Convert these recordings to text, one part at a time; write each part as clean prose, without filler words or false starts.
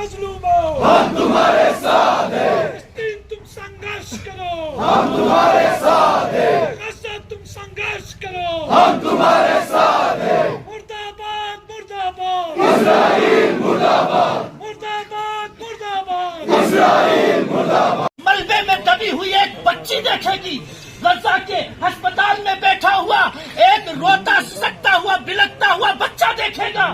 मजलूमों, हम तुम्हारे साथ हैं, फलस्तीन तुम संघर्ष करो, हम तुम्हारे साथ हैं, गजा तुम संघर्ष करो, हम तुम्हारे साथ हैं, मुर्दाबाद मुर्दाबाद, इस्राइल मुर्दाबाद, मुर्दाबाद मुर्दाबाद, इस्राइल मुर्दाबाद। मलबे में दबी हुई एक बच्ची देखेगी, गजा के अस्पताल में बैठा हुआ एक रोता सकता हुआ बिलखता हुआ बच्चा देखेगा।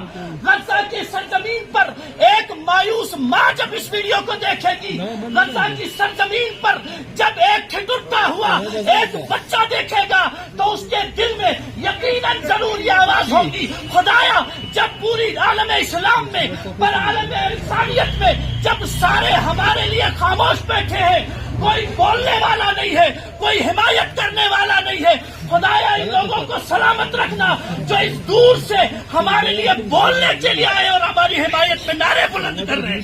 गजा की सरजमीन पर एक मायूस माँ जब इस वीडियो को देखेगी, गजा की सरजमीन पर जब एक ठिठुरता हुआ एक बच्चा देखेगा, तो उसके दिल में यकीनन जरूर ये आवाज होगी, खुदाया जब पूरी आलम इस्लाम में पर आलम इंसानियत में जब सारे हमारे लिए खामोश बैठे हैं, कोई बोलने वाला नहीं है, कोई हिमायत करने वाला नहीं है, खुदाया इन लोगों को सलामत रखना जो इस दूर से हमारे लिए बोलने के लिए आए और हमारी हिमायत में नारे बुलंद कर रहे हैं।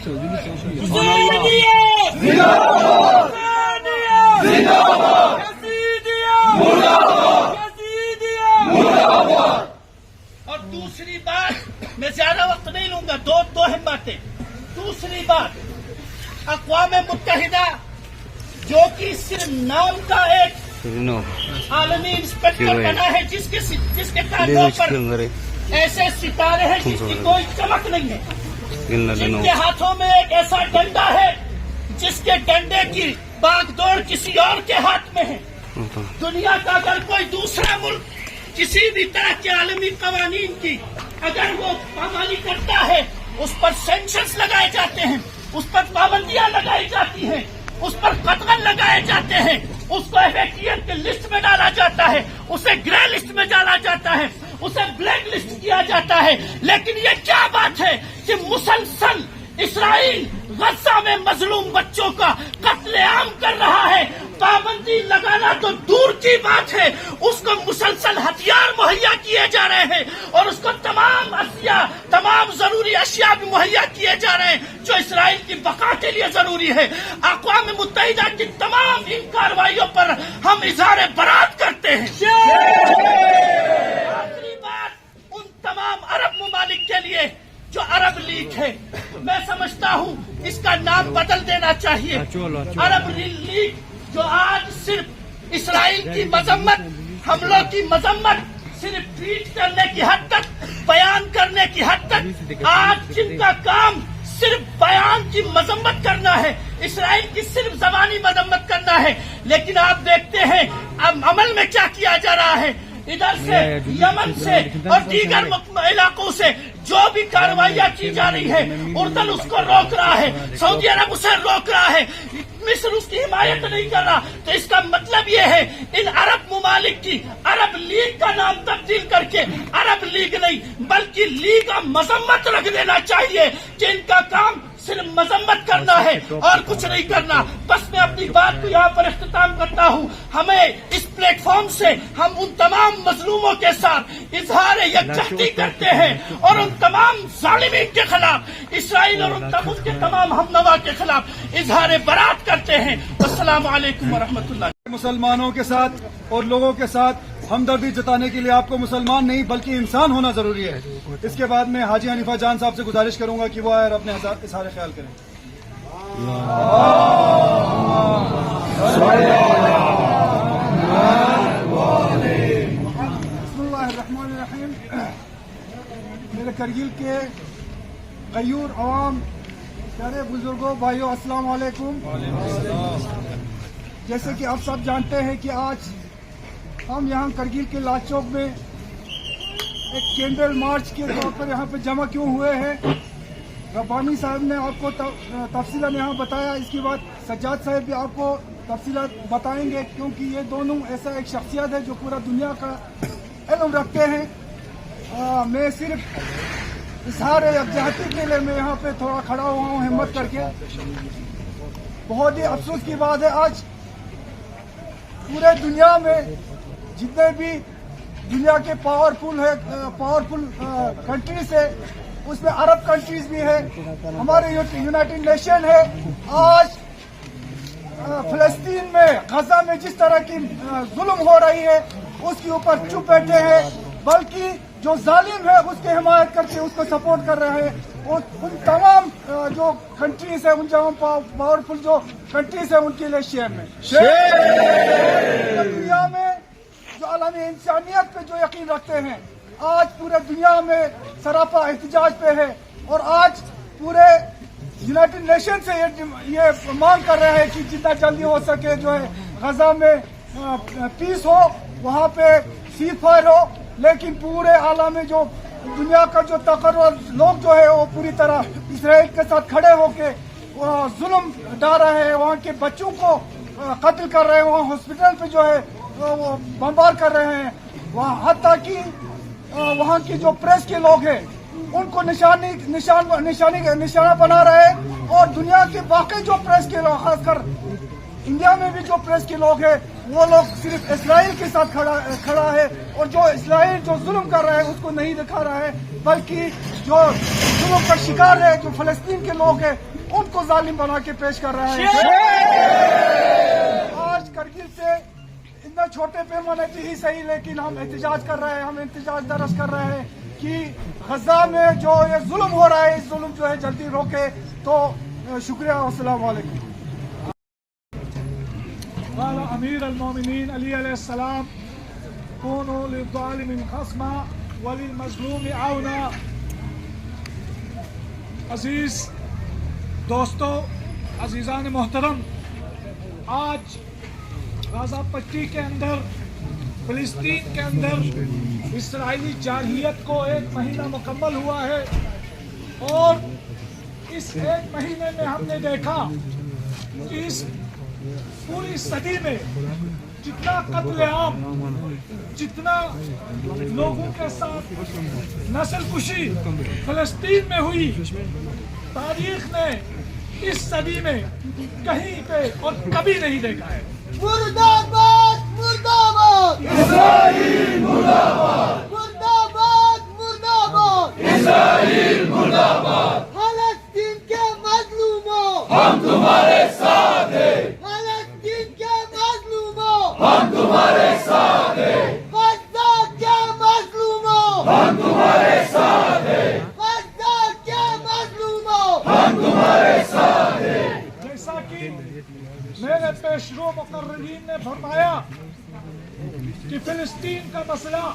और दूसरी बात, मैं ज्यादा वक्त नहीं लूंगा, दो अहम बातें। दूसरी बात, अक़वाम मुत्तहिदा जो कि सिर्फ नाम का एक आलमी इंस्पेक्टर बना है, जिसके कानों पर ऐसे सितारे हैं जिसकी कोई चमक नहीं है, जिनके हाथों में एक ऐसा डंडा है जिसके डंडे की बागडोर किसी और के हाथ में है। दुनिया का अगर कोई दूसरा मुल्क किसी भी तरह के आलमी कवानीन की अगर वो पामाली करता है, उस पर सैंक्शंस लगाए जाते हैं, उस पर पाबंदियां लगाई जाती हैं, उस पर कतल लगाए जाते हैं, उसको एफएटीएफ की लिस्ट में डाला जाता है, उसे ग्रे लिस्ट में डाला जाता है, उसे ब्लैक लिस्ट किया जाता है। लेकिन ये क्या बात है कि मुसलसल इसराइल गजा में मजलूम बच्चों का कत्लेआम कर रहा है। पाबंदी लगाना तो दूर की बात है, उसको मुसलसल हथियार मुहैया किए जा रहे हैं और उसको तमाम जरूरी अशिया भी मुहैया किए जा रहे हैं जो इसराइल की बका के लिए जरूरी है। अक़वाम मुत्तहिदा की तमाम इन कार्रवाइयों पर हम इज़हार बरात करते हैं। आखिरी बात, उन तमाम अरब मुमालिक के लिए जो अरब लीग है, मैं समझता हूँ इसका नाम बदल देना चाहिए। अरब लीग जो आज सिर्फ इसराइल की मजम्मत, हमलों की मजम्मत सिर्फ ट्वीट करने की हद तक, बयान करने की हद तक, आज जिनका काम सिर्फ बयान की मजम्मत करना है, इसराइल की सिर्फ जबानी मजम्मत करना है। लेकिन आप देखते हैं अब अमल में क्या किया जा रहा है। इधर से यमन से और दीगर इलाकों से जो भी कार्रवाइयां की जा रही है, उर्दन उसको रोक रहा है, सऊदी अरब उसे रोक रहा है, मिस्र उसकी हिमायत नहीं कर रहा। तो इसका मतलब ये है इन अरब मुमालिक की अरब लीग का नाम तब्दील करके अरब लीग नहीं बल्कि लीग का मजम्मत रख देना चाहिए कि इनका काम सिर्फ मजम्मत करना है और कुछ नहीं करना। बस मैं अपनी बात को यहाँ पर इख्तिताम करता हूँ। हमें इस प्लेटफॉर्म से हम उन तमाम मजलूमों के साथ इजहार यकजहती करते हैं और उन तमाम जालिमीन के खिलाफ, इसराइल और उनके तमाम हमनवा के खिलाफ इजहार बरात करते हैं। अस्सलामु अलैकुम वरहमतुल्लाह। मुसलमानों के साथ और लोगों के साथ हमदर्दी जताने के लिए आपको मुसलमान नहीं बल्कि इंसान होना जरूरी है। इसके बाद मैं हाजी हनीफा जान साहब से गुजारिश करूंगा कि वो आए और अपने इज़हार ख्याल करें। बिस्मिल्लाहिर्रहमानिर्रहीम। मेरे करगिल के गयूर अवाम, प्यारे बुजुर्गों, भाइयों, अस्सलाम वालेकुम। जैसे कि आप सब जानते हैं कि आज हम यहाँ करगिल के लाल चौक में एक कैंडल मार्च के तौर पर यहाँ पे जमा क्यों हुए हैं। रब्बानी साहब ने आपको तफसीलन यहाँ बताया, इसके बाद सज्जाद साहब भी आपको तफसीलात बताएंगे, क्योंकि ये दोनों ऐसा एक शख्सियत है जो पूरा दुनिया का इल्म रखते हैं। मैं सिर्फ इज़हार यकजहती के लिए मैं यहाँ पे थोड़ा खड़ा हुआ हूँ हिम्मत करके। बहुत ही अफसोस की बात है, आज पूरे दुनिया में जितने भी दुनिया के पावरफुल कंट्रीज है, उसमें अरब कंट्रीज भी है, हमारे यूनाइटेड नेशन है। आज फलस्तीन में, गजा में जिस तरह की जुल्म हो रही है उसके ऊपर चुप बैठे हैं, बल्कि जो जालिम है उसकी हिमायत करके उसको सपोर्ट कर रहे हैं। उन तमाम जो कंट्रीज है, उन तमाम पावरफुल जो कंट्रीज है उनके लिए शेयर में दुनिया में जो आलमी इंसानियत पे जो यकीन रखते हैं, आज पूरे दुनिया में सरापा एहतजाज पे है और आज पूरे यूनाइटेड नेशन से ये मांग कर रहे हैं कि जितना जल्दी हो सके जो है गजा में पीस हो, वहाँ पे सीज फायर हो। लेकिन पूरे आलम में जो दुनिया का जो तकर्र लोग जो है वो पूरी तरह इसराइल के साथ खड़े होके जुल्म डाल रहे हैं, वहाँ के बच्चों को कत्ल कर रहे हैं, वहाँ हॉस्पिटल पे जो है वो बमबार कर रहे हैं, वहाँ हत्ता कि वहाँ की जो प्रेस के लोग हैं उनको निशाना बना रहे हैं। और दुनिया के बाकी जो प्रेस के लोग, खासकर इंडिया में भी जो प्रेस के लोग हैं, वो लोग सिर्फ इसराइल के साथ खड़ा है और जो इसराइल जो जुल्म कर रहा है उसको नहीं दिखा रहा है, बल्कि जो जुल्म का शिकार है जो फलस्तीन के लोग हैं उनको जालिम बना के पेश कर रहा है। आज करगिल से इतना छोटे पैमाने पे ही सही, लेकिन हम एहतजाज कर रहे हैं, हम एहतजाज दर्ज कर रहे हैं कि गजा में जो ये जुल्म हो रहा है, इस जुल्म जो है जल्दी रोके। तो शुक्रिया, अस्सलाम वालेकुम। قال أمير المؤمنين علي عليه السلام كونوا للظالم خصما وللمظلوم عونا. عزیز دوستو، عزیزان محترم، آج غزہ پٹی کے اندر، فلسطین کے اندر اسرائیلی جارحیت کو 1 مہینہ مکمل ہوا ہے اور اس 1 مہینے میں ہم نے دیکھا کہ اس پوری صدی میں جتنا قتل عام، جتنا لوگوں کے ساتھ نسل کشی فلسطین میں ہوئی، تاریخ نے اس صدی میں کہیں پہ اور کبھی نہیں دیکھا ہے۔ مرد آباد، مرد آباد، اسرائیل مرد آباد، مرد آباد، مرد آباد، اسرائیل مرد آباد۔ فلسطین کے مظلوموں ہم تمہارے ساتھ ہیں، فلسطین کے مظلوموں ہم تمہارے ساتھ ہیں، غزہ کے مظلوموں ہم تمہارے ساتھ ہیں، غزہ کے مظلوموں ہم تمہارے ساتھ ہیں۔ جیسا کہ میرے پیشرو مقررین نے فرمایا کہ فلسطین کا مسئلہ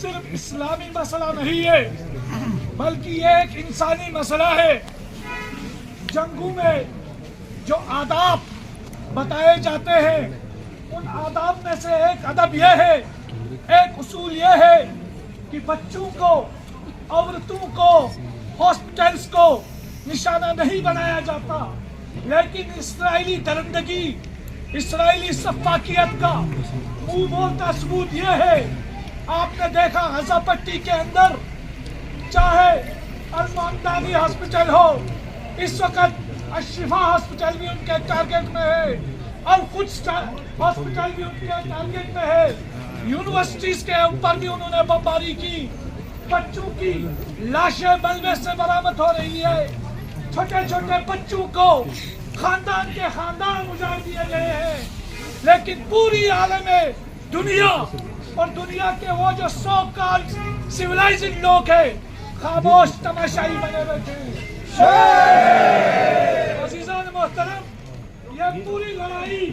صرف اسلامی مسئلہ نہیں ہے، بلکہ یہ ایک انسانی مسئلہ ہے۔ جنگوں میں جو آداب بتائے جاتے ہیں، ان آداب میں سے ایک ادب یہ ہے، ایک اصول یہ ہے کہ بچوں کو، عورتوں کو، ہاسپٹلز کو نشانہ نہیں بنایا جاتا، لیکن اسرائیلی درندگی، اسرائیلی سفاکیت کا منہ بولتا ثبوت یہ ہے۔ آپ نے دیکھا غزہ پٹی کے اندر، چاہے المعمدانی ہاسپٹل ہو، اس وقت الشفا ہاسپٹل بھی ان کے ٹارگٹ میں ہے، اور کچھ ہاسپٹل بھی ان کے ٹارگٹ میں ہے۔ یونیورسٹیز کے اوپر بھی انہوں نے بمباری کی، بچوں کی لاشیں ملبے سے برآمد ہو رہی ہے، چھوٹے چھوٹے بچوں کو خاندان کے خاندان اجاڑ دیے گئے ہیں، لیکن پوری عالم دنیا اور دنیا کے وہ جو سو کال سیولائزنگ لوگ ہیں خاموش تماشائی بنے بیٹھے۔ عزیزان محترم، یہ پوری لڑائی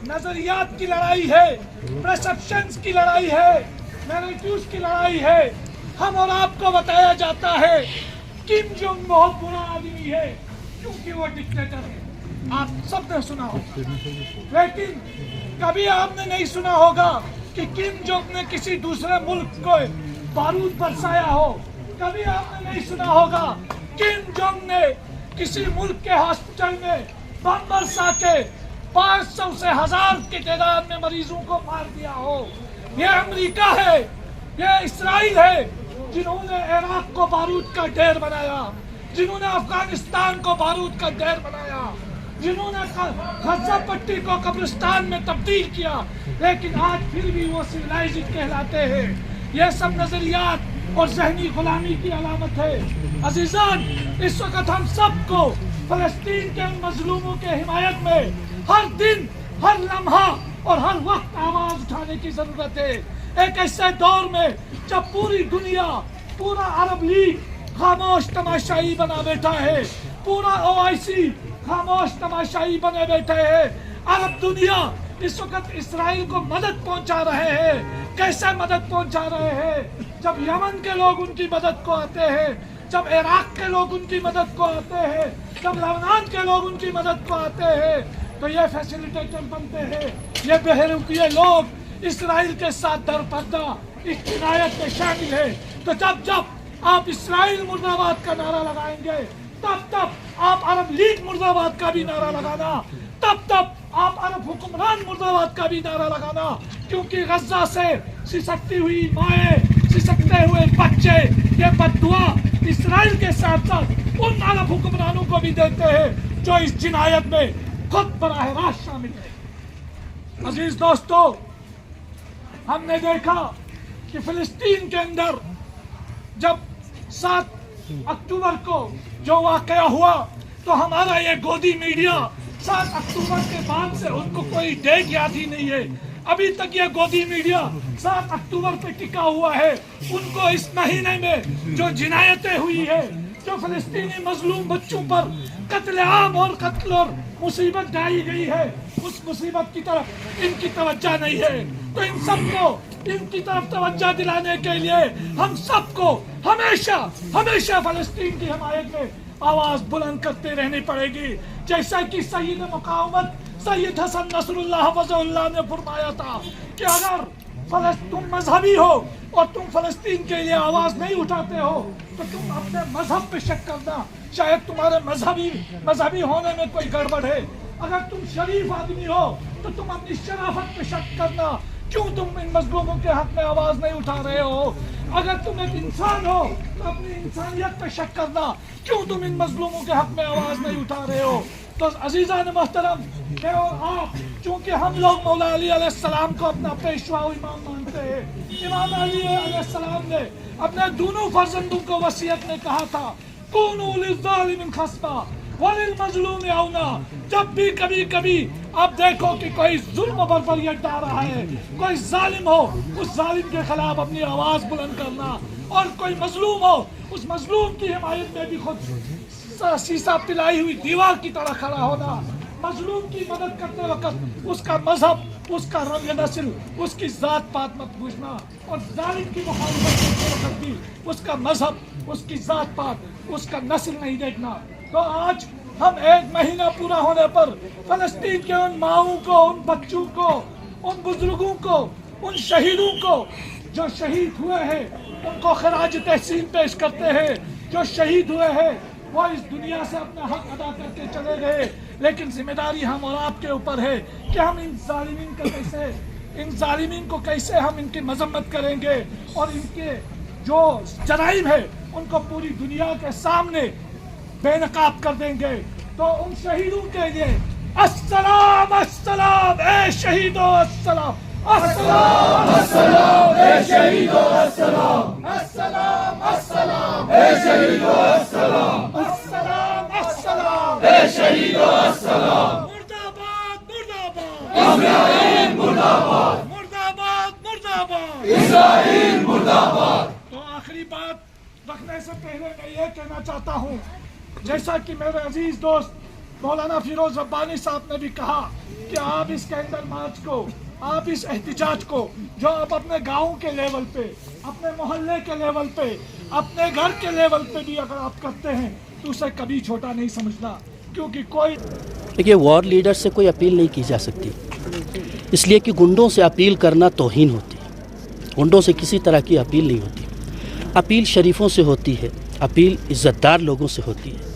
نظریات کی لڑائی ہے، پرسپشنز کی لڑائی ہے، نیریٹیوز کی لڑائی ہے۔ ہم اور آپ کو بتایا جاتا ہے کم جونگ بہت برا آدمی ہے کیونکہ وہ ڈکٹیٹر ہے، آپ سب نے سنا ہوگا، لیکن کبھی آپ نے نہیں سنا ہوگا کہ کم جونگ نے کسی دوسرے ملک کو بارود برسایا ہو۔ کبھی آپ نے نہیں سنا ہوگا کم جونگ نے کسی ملک کے ہاسپٹل میں بم برسا کے 500 سے 1000 کی تعداد میں مریضوں کو مار دیا ہو۔ یہ امریکہ ہے، یہ اسرائیل ہے جنہوں نے عراق کو بارود کا ڈھیر بنایا، جنہوں نے افغانستان کو بارود کا ڈھیر بنایا، جنہوں نے غزہ پٹی کو قبرستان میں تبدیل کیا، لیکن آج پھر بھی وہ سیولائزڈ کہلاتے ہیں۔ یہ سب نظریات اور ذہنی غلامی کی علامت ہے۔ عزیزان، اس وقت ہم سب کو فلسطین کے ان مظلوموں کے حمایت میں ہر دن، ہر لمحہ اور ہر وقت آواز اٹھانے کی ضرورت ہے۔ ایک ایسے دور میں جب پوری دنیا، پورا عرب لیگ खामोश तमाशाई बना बैठा है, पूरा ओआईसी खामोश तमाशाई बने बैठे हैं। अरब दुनिया इस वक्त इसराइल को मदद पहुंचा रहे हैं। कैसे मदद पहुंचा रहे हैं? जब यमन के लोग उनकी मदद को आते हैं, जब इराक के लोग उनकी मदद को आते हैं, जब लबनान के लोग उनकी मदद को आते हैं, तो ये फैसिलिटेटर बनते हैं। ये बहरूपिये लोग इसराइल के साथ दरपर्दा इस जिनायत में शामिल है। तो जब जब आप इसराइल मुर्दाबाद का नारा लगाएंगे, तब तब आप अरब लीग मुर्दाबाद का भी नारा लगाना, तब तब आप अरब हुक्मरान मुर्दाबाद का भी नारा लगाना, क्योंकि गजा से सिसकती हुई माएँ, सिसकते हुए बच्चे ये बद्दुआ इसराइल के साथ साथ उन अरब हुक्मरानों को भी देते हैं जो इस जिनायत में खुद बराह रास्त शामिल है। अजीज दोस्तों, हमने देखा कि फिलिस्तीन के अंदर जब 7 अक्टूबर को जो वाकया हुआ, तो हमारा ये गोदी मीडिया 7 अक्टूबर के बाद से उनको कोई डेट याद ही नहीं है। अभी तक ये गोदी मीडिया 7 अक्टूबर पे टिका हुआ है। उनको इस महीने में जो जिनायतें हुई है, जो फिलिस्तीनी मजलूम बच्चों पर कत्लेआम और कत्ल और मुसीबत डाली गई है, उस मुसीबत की तरफ इनकी तवज्जो नहीं है। तो इन सबको इनकी तरफ तवज्जो दिलाने के लिए हम सबको हमेशा हमेशा फिलिस्तीन की हमायत में आवाज बुलंद करते रहनी पड़ेगी। जैसा कि सईद मुकावमत सैयद हसन नसरुल्लाह फजलुल्लाह ने फरमाया था कि अगर तुम मजहबी हो और तुम फलस्तीन के लिए आवाज नहीं उठाते हो, तो तुम अपने मजहब पे शक करना। शायद तुम्हारे मजहबी होने में कोई गड़बड़ है। अगर तुम शरीफ आदमी हो तो तुम अपनी शराफत पे शक करना। क्यों तुम इन मजलूमों के हक में आवाज नहीं उठा रहे हो? अगर तुम एक इंसान हो तो अपनी इंसानियत पे शक करना। क्यों तुम इन मजलूमों के हक में आवाज नहीं उठा रहे हो? तो अजीज़ान मोहतरम, मैं और आप, चूंकि हम लोग मौला अली अलैहिस्सलाम को अपना पेशवा और इमाम मानते हैं, इमाम अली अलैहिस्सलाम ने अपने दोनों फर्जंदों को वसीयत में कहा था, कूनू लिज़्ज़ालिमिन खस्मा वलिल मज़लूम औना। जब भी कभी कभी आप देखो कि कोई जुल्म बरबरियत डाल रहा है, कोई जालिम हो, उस जालिम के खिलाफ अपनी आवाज बुलंद करना, और कोई मजलूम हो, उस मजलूम की हिमायत में भी खुद शीशा पिलाई हुई दीवार की तरह खड़ा होना। मजलूम की मदद करते वक्त उसका मजहब, उसका रंग नस्ल, उसकी जात पात मत पूछना, और जालिम की मुखालिफत करते वक्त भी उसका मजहब, उसकी जात पात, उसका नस्ल नहीं देखना। तो आज हम 1 महीना पूरा होने पर फलस्तीन के उन माओं को, उन बच्चों को, उन बुजुर्गों को, उन शहीदों को जो शहीद हुए हैं, उनको खराज तहसीन पेश करते हैं। जो शहीद हुए हैं वो इस दुनिया से अपना हक अदा करके चले गए, लेकिन जिम्मेदारी हम और आपके ऊपर है कि हम इन जालिमीन को कैसे हम इनकी मजम्मत करेंगे, और इनके जो जराइम है उनको पूरी दुनिया के सामने बेनकाब कर देंगे। तो उन शहीदों के लिए अस्सलाम अस्सलाम ए शहीदो अस्सलाम, अस्सलाम अस्सलाम ए शहीदो अस्सलाम, अस्सलाम अस्सलाम ए शहीदो अस्सलाम, अस्सलाम अस्सलाम ए शहीदो अस्सलाम। मुर्दाबाद मुर्दाबाद इस्राइल, मुर्दाबाद मुर्दाबाद मुर्दाबाद इस्राइल, मुर्दाबाद। तो आखिरी बात रखने से पहले मैं ये कहना चाहता हूँ, जैसा कि मेरे अजीज दोस्त मौलाना फिरोज रब्बानी साहब ने भी कहा कि आप इस कैंडल मार्च को, आप इस एहतिजाज को जो आप अपने गाँव के लेवल पे, अपने मोहल्ले के लेवल पे, अपने घर के लेवल पे भी अगर आप करते हैं तो उसे कभी छोटा नहीं समझना, क्योंकि कोई देखिए वॉर लीडर से कोई अपील नहीं की जा सकती, इसलिए कि गुंडों से अपील करना तौहीन होती है। गुंडों से किसी तरह की अपील नहीं होती। अपील शरीफों से होती है, अपील इज़्ज़तदार लोगों से होती है,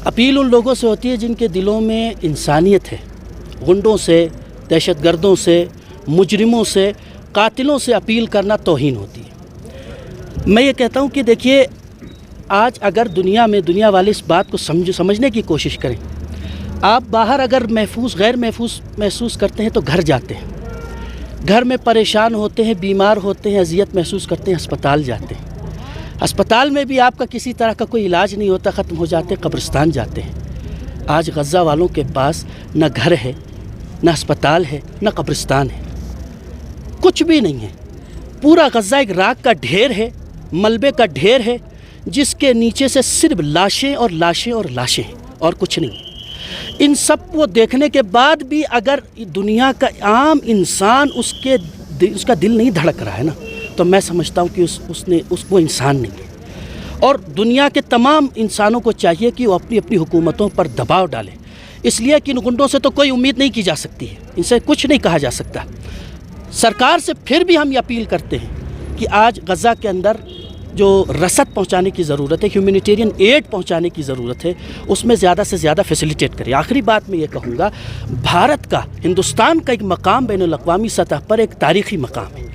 अपील उन लोगों से होती है जिनके दिलों में इंसानियत है। गुंडों से, दहशतगर्दों से, मुजरिमों से, कातिलों से अपील करना तौहीन होती है। मैं ये कहता हूँ कि देखिए आज अगर दुनिया वाले इस बात को समझने की कोशिश करें, आप बाहर अगर गैर महसूस करते हैं तो घर जाते हैं, घर में परेशान होते हैं, बीमार होते हैं, अजियत महसूस करते हैं, अस्पताल जाते हैं। अस्पताल में भी आपका किसी तरह का कोई इलाज नहीं होता, ख़त्म हो जाते, कब्रिस्तान जाते हैं। आज गज़ा वालों के पास न घर है, न अस्पताल है, न कब्रिस्तान है, कुछ भी नहीं है। पूरा गज़ा एक राख का ढेर है, मलबे का ढेर है, جس کے نیچے سے صرف لاشیں اور لاشیں اور لاشیں ہیں اور کچھ نہیں. ان سب کو دیکھنے کے بعد بھی اگر دنیا کا عام انسان اس کا دل نہیں دھڑک رہا ہے نا, تو میں سمجھتا ہوں کہ اس کو انسان نہیں ہے. اور دنیا کے تمام انسانوں کو چاہیے کہ وہ اپنی اپنی حکومتوں پر دباؤ ڈالیں, اس لیے کہ ان گنڈوں سے تو کوئی امید نہیں کی جا سکتی ہے, ان سے کچھ نہیں کہا جا سکتا. سرکار سے پھر بھی ہم یہ اپیل کرتے ہیں کہ آج غزہ کے اندر جو رسد پہنچانے کی ضرورت ہے, ہیومینیٹیرین ایڈ پہنچانے کی ضرورت ہے, اس میں زیادہ سے زیادہ فیسیلیٹیٹ کریں. آخری بات میں یہ کہوں گا, بھارت کا, ہندوستان کا ایک مقام بین الاقوامی سطح پر ایک تاریخی مقام ہے.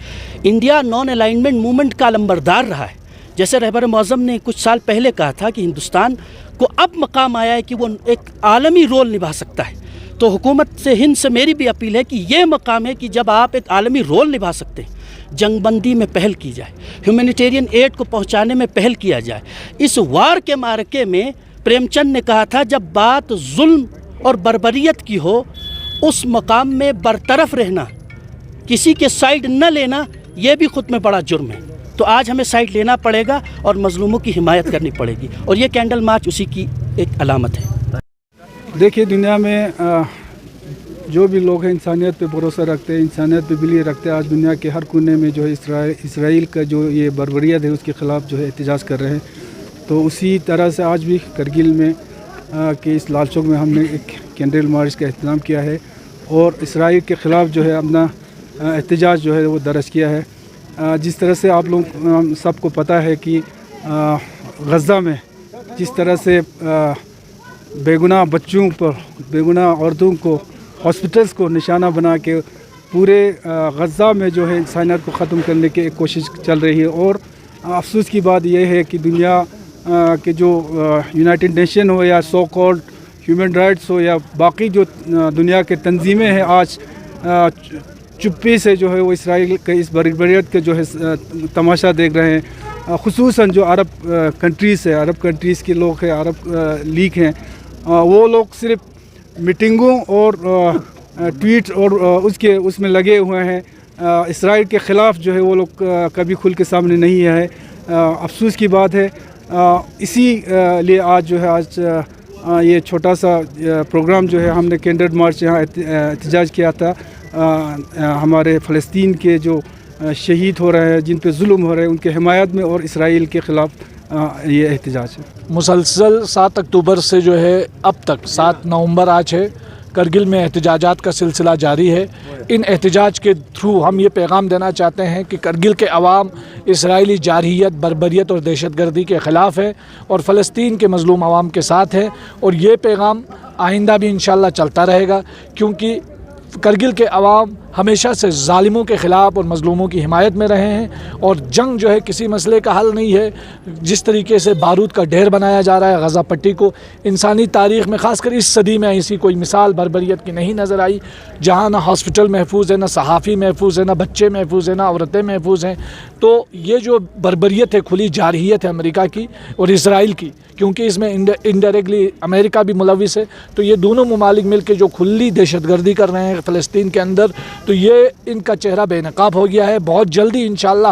انڈیا نان الائنمنٹ موومنٹ کا علمبردار رہا ہے. جیسے رہبر معظم نے کچھ سال پہلے کہا تھا کہ ہندوستان کو اب مقام آیا ہے کہ وہ ایک عالمی رول نبھا سکتا ہے. تو حکومت سے ہند سے میری بھی اپیل ہے کہ یہ مقام ہے کہ جب آپ ایک عالمی رول نبھا سکتے ہیں, جنگ بندی میں پہل کی جائے, ہیومینیٹیرین ایڈ کو پہنچانے میں پہل کیا جائے. اس وار کے معرکے میں پریم چند نے کہا تھا, جب بات ظلم اور بربریت کی ہو, اس مقام میں برطرف رہنا, کسی کے سائیڈ نہ لینا, یہ بھی خود میں بڑا جرم ہے. تو آج ہمیں سائیڈ لینا پڑے گا اور مظلوموں کی حمایت کرنی پڑے گی, اور یہ کینڈل مارچ اسی کی ایک علامت ہے. دیکھیے, دنیا میں جو بھی لوگ ہیں انسانیت پہ بھروسہ رکھتے ہیں, انسانیت پہ بلیو رکھتے ہیں, آج دنیا کے ہر کونے میں جو ہے اسرائیل کا جو یہ بربریت ہے اس کے خلاف جو ہے احتجاج کر رہے ہیں. تو اسی طرح سے آج بھی کرگل میں کہ اس لال چوک میں ہم نے ایک کینڈل مارچ کا اہتمام کیا ہے اور اسرائیل کے خلاف جو ہے اپنا احتجاج جو ہے وہ درج کیا ہے. جس طرح سے آپ لوگ سب کو پتہ ہے کہ غزہ میں جس طرح سے بے گناہ بچوں پر, بے گناہ عورتوں کو, ہاسپٹلس کو نشانہ بنا کے پورے غزہ میں جو ہے انسانیت کو ختم کرنے کی ایک کوشش چل رہی ہے. اور افسوس کی بات یہ ہے کہ دنیا کے جو یونائٹڈ نیشن ہو یا سو کالڈ ہیومن رائٹس ہو یا باقی جو دنیا کے تنظیمیں ہیں, آج چپی سے جو ہے وہ اسرائیل کے اس بربریت کے جو ہے تماشا دیکھ رہے ہیں. خصوصاً جو عرب کنٹریز ہے, عرب کنٹریز کے لوگ ہیں, عرب لیگ ہیں, وہ لوگ صرف میٹنگوں اور ٹویٹ اور اس میں لگے ہوئے ہیں. اسرائیل کے خلاف جو ہے وہ لوگ کبھی کھل کے سامنے نہیں آئے. افسوس کی بات ہے. اسی لیے آج جو ہے یہ چھوٹا سا پروگرام جو ہے ہم نے کینڈل مارچ یہاں احتجاج کیا تھا. ہمارے فلسطین کے جو شہید ہو رہے ہیں, جن پہ ظلم ہو رہے ہیں, ان کے حمایت میں اور اسرائیل کے خلاف یہ احتجاج ہے. مسلسل 7 اکتوبر سے جو ہے اب تک 7 نومبر آج ہے, کرگل میں احتجاجات کا سلسلہ جاری ہے. ان احتجاج کے تھرو ہم یہ پیغام دینا چاہتے ہیں کہ کرگل کے عوام اسرائیلی جارحیت, بربریت اور دہشت گردی کے خلاف ہے اور فلسطین کے مظلوم عوام کے ساتھ ہے, اور یہ پیغام آئندہ بھی انشاءاللہ چلتا رہے گا, کیونکہ کرگل کے عوام ہمیشہ سے ظالموں کے خلاف اور مظلوموں کی حمایت میں رہے ہیں. اور جنگ جو ہے کسی مسئلے کا حل نہیں ہے. جس طریقے سے بارود کا ڈھیر بنایا جا رہا ہے غزہ پٹی کو, انسانی تاریخ میں خاص کر اس صدی میں ایسی کوئی مثال بربریت کی نہیں نظر آئی, جہاں نہ ہاسپٹل محفوظ ہے, نہ صحافی محفوظ ہے, نہ بچے محفوظ ہیں, نہ عورتیں محفوظ ہیں. تو یہ جو بربریت ہے, کھلی جارحیت ہے امریکہ کی اور اسرائیل کی, کیونکہ اس میں انڈائریکٹلی امریکہ بھی ملوث ہے. تو یہ دونوں ممالک مل کے جو کھلی دہشت گردی کر رہے ہیں فلسطین کے اندر, تو یہ ان کا چہرہ بے نقاب ہو گیا ہے. بہت جلدی انشاءاللہ,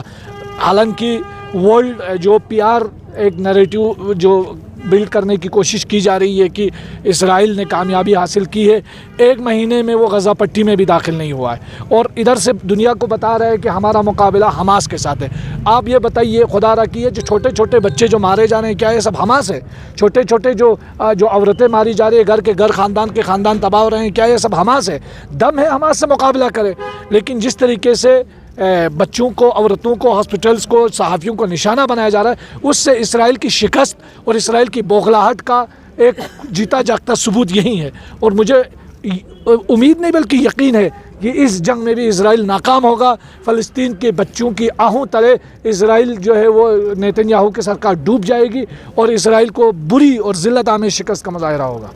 حالانکہ ورلڈ جو PR ایک نیریٹو جو بلڈ کرنے کی کوشش کی جا رہی ہے کہ اسرائیل نے کامیابی حاصل کی ہے, 1 مہینے میں وہ غزہ پٹی میں بھی داخل نہیں ہوا ہے, اور ادھر سے دنیا کو بتا رہا ہے کہ ہمارا مقابلہ حماس کے ساتھ ہے. آپ یہ بتائیے, خدا را کیے, جو چھوٹے چھوٹے بچے جو مارے جا رہے ہیں, کیا یہ سب حماس ہے؟ چھوٹے چھوٹے جو عورتیں ماری جا رہی ہیں, گھر کے گھر, خاندان کے خاندان تباہ ہو رہے ہیں, کیا یہ سب حماس ہے؟ دم ہے حماس سے مقابلہ کرے. لیکن جس طریقے سے بچوں کو, عورتوں کو, ہاسپٹلز کو, صحافیوں کو نشانہ بنایا جا رہا ہے, اس سے اسرائیل کی شکست اور اسرائیل کی بوغلاہٹ کا ایک جیتا جاگتا ثبوت یہی ہے. اور مجھے امید نہیں بلکہ یقین ہے کہ اس جنگ میں بھی اسرائیل ناکام ہوگا. فلسطین کے بچوں کی آہوں تلے اسرائیل جو ہے وہ نیتن یاہو کے سرکار ڈوب جائے گی, اور اسرائیل کو بری اور ذلت آمیز شکست کا مظاہرہ ہوگا.